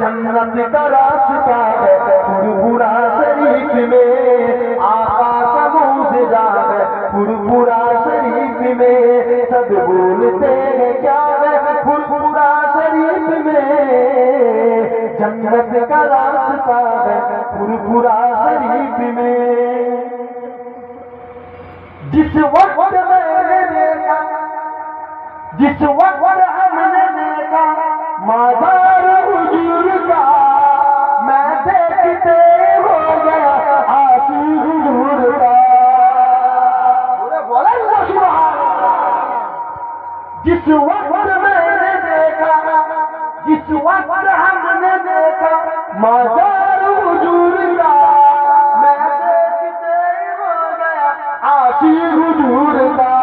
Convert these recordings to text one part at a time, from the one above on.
जन्नत का रास्ता है पुरपुरा शरीफ में, आका का मौजज़ा है पुरपुरा शरीफ में। सब बोलते हैं क्या है पुरपुरा शरीफ में, जन्नत का रास्ता है पुरपुरा शरीफ में। जिस वक्त मैंने देखा, जिस वक्त हमने देखा माज़ार हुजूर का, मैं देखते हो गया आशिक़ हुजूर का। बोले ना सुभान अल्लाह। जिस वक्त मैंने देखा, जिस वक्त हमने देखा माज़ार हुजूर का, मैं देखते हो गया आशिक़ हुजूर का,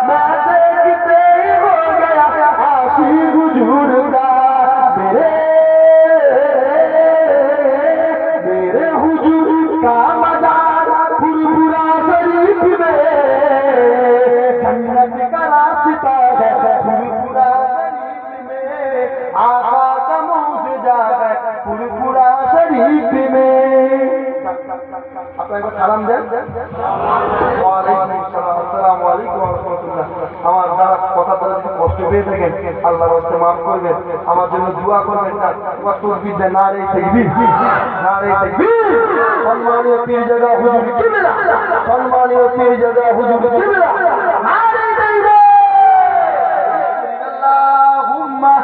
मैं देखते हो गया आशिक़ हुजूर का। मेरे हुजूर का मज़ार पुरपुरा शरीफ में, जन्नत का रास्ता है पुरपुरा शरीफ में, आका का मौजज़ा है पुरपुरा शरीफ में। আপনাকে সালাম দেন। ওয়ালাইকুম আসসালাম। আসসালামু আলাইকুম ওয়া রাহমাতুল্লাহ। আমার দ্বারা কথা বলে যদি কষ্ট পেয়ে থাকেন আল্লাহর রাস্তায় মাফ করবেন, আমার জন্য দোয়া করবেন। না তাকবীর দেন, নারে তাকবীর, নারে তাকবীর। সম্মানীয় পীরজাদা হুজুর কিবলা, সম্মানীয় পীরজাদা হুজুর কিবলা, নারে তাকবীর। আল্লাহুম্মা